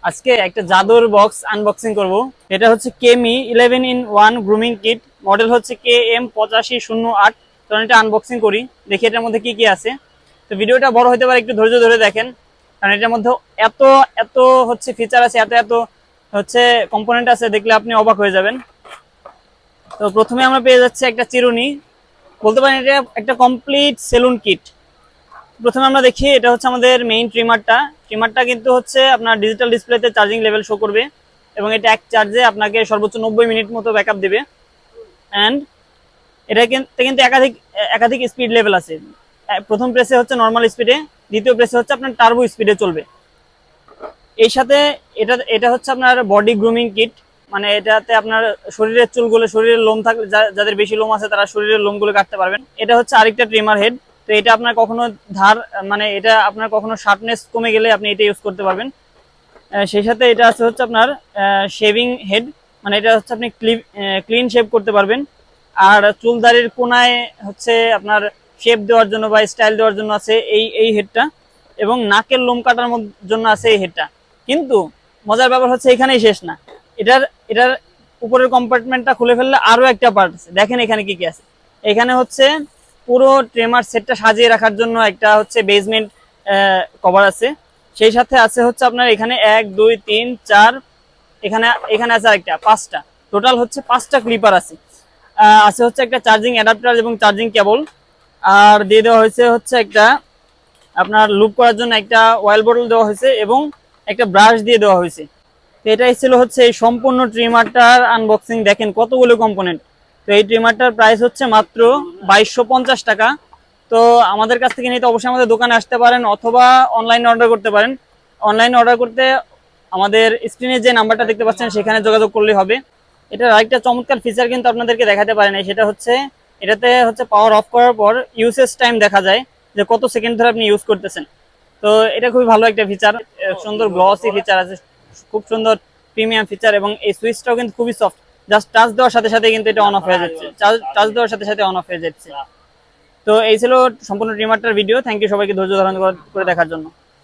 আজকে একটা জাদুর বক্স আনবক্সিং করব। এটা হচ্ছে কেমি 11-in-1 গ্রুমিং কিট, মডেল হচ্ছে KM8508। তো এটা আনবক্সিং করি, দেখি এটার মধ্যে কি কি আছে। তো ভিডিওটা বড় হতে পারে, একটু ধৈর্য ধরে দেখেন, কারণ এটার মধ্যে এত এত হচ্ছে ফিচার আছে, এত এত হচ্ছে কম্পোনেন্ট আছে, দেখলে আপনি অবাক হয়ে যাবেন। তো প্রথমে আমরা পেয়ে যাচ্ছি একটা চিরুনি, বলতে পারেন এটা একটা কমপ্লিট সেলুন কিট। প্রথমে আমরা দেখি, এটা হচ্ছে আমাদের মেইন ট্রিমারটা কিন্তু হচ্ছে আপনার ডিজিটাল ডিসপ্লেতে চার্জিং লেভেল শো করবে, এবং এটা এক চার্জে আপনাকে সর্বোচ্চ 90 মিনিট মতো ব্যাকআপ দেবে। অ্যান্ড এটা কিন্তু একাধিক একাধিক স্পিড লেভেল আছে। প্রথম প্রেসে হচ্ছে নর্মাল স্পিডে, দ্বিতীয় প্রেসে হচ্ছে আপনার টার্বো স্পিডে চলবে। এই সাথে এটা এটা হচ্ছে আপনার বডি গ্রুমিং কিট, মানে এটাতে আপনার শরীরের চুলগুলো, শরীরের লোম থাকলে, যাদের বেশি লোম আছে তারা শরীরের লোমগুলো কাটতে পারবেন। এটা হচ্ছে আরেকটা ট্রিমার হেড। তো এটা আপনার কখনো ধার, মানে এটা আপনার কখনো শার্পনেস কমে গেলে আপনি এটা ইউজ করতে পারবেন। সেই সাথে এটা আছে হচ্ছে আপনার শেভিং হেড, মানে এটা হচ্ছে আপনি ক্লিন শেভ করতে পারবেন। আর চুলদারির কোনায় হচ্ছে আপনার শেপ দেওয়ার জন্য বা স্টাইল দেওয়ার জন্য আছে এই হেডটা, এবং নাকের লোম কাটার জন্য আছে এই হেডটা। কিন্তু মজার ব্যাপার হচ্ছে এখানেই শেষ না, এটার এটার উপরের কম্পার্টমেন্টটা খুলে ফেললে আরো একটা পার্ট আছে। দেখেন এখানে কি কি আছে। এখানে হচ্ছে পুরো ট্রিমার সেটটা সাজিয়ে রাখার জন্য একটা হচ্ছে বেসমেন্ট কভার আছে। সেই সাথে আছে হচ্ছে আপনার এখানে 1 2 3 4, এখানে এখানে আছে আরেকটা, 5টা। টোটাল হচ্ছে 5টা ক্লিপার আছে। আছে হচ্ছে একটা চার্জিং অ্যাডাপ্টার এবং চার্জিং কেবল। আর দিয়ে দেওয়া হয়েছে হচ্ছে একটা আপনার লুপ করার জন্য একটা অয়েল বোতল দেওয়া হয়েছে, এবং একটা ব্রাশ দিয়ে দেওয়া হয়েছে। তো এটাই ছিল হচ্ছে এই সম্পূর্ণ ট্রিমারটার আনবক্সিং। দেখেন কতগুলো কম্পোনেন্ট। তো এই ট্রিমারটার প্রাইস হচ্ছে মাত্র 2250 টাকা। তো আমাদের কাছ থেকে নিতে অবশ্যই আমাদের দোকানে আসতে পারেন, অথবা অনলাইনে অর্ডার করতে পারেন। অনলাইনে অর্ডার করতে আমাদের স্ক্রিনে যে নাম্বারটা দেখতে পাচ্ছেন সেখানে যোগাযোগ করলেই হবে। এটার আরেকটা চমৎকার ফিচার কিন্তু আপনাদেরকে দেখাতে পারেন, সেটা হচ্ছে এটাতে হচ্ছে পাওয়ার অফ করার পর ইউসেজ টাইম দেখা যায়, যে কত সেকেন্ড ধরে আপনি ইউজ করতেছেন। তো এটা খুবই ভালো একটা ফিচার, সুন্দর গ্লসি ফিচার আছে, খুব সুন্দর প্রিমিয়াম ফিচার, এবং এই সুইচটাও কিন্তু খুবই সফট। জাস্ট টাচ দেওয়ার সাথে সাথে কিন্তু এটা অন অফ হয়ে যাচ্ছে, টাচ দেওয়ার সাথে সাথে অন অফ হয়ে যাচ্ছে। তো এই ছিল সম্পূর্ণ ট্রিমারটার ভিডিও। থ্যাংক ইউ সবাইকে ধৈর্য ধারণ করে দেখার জন্য।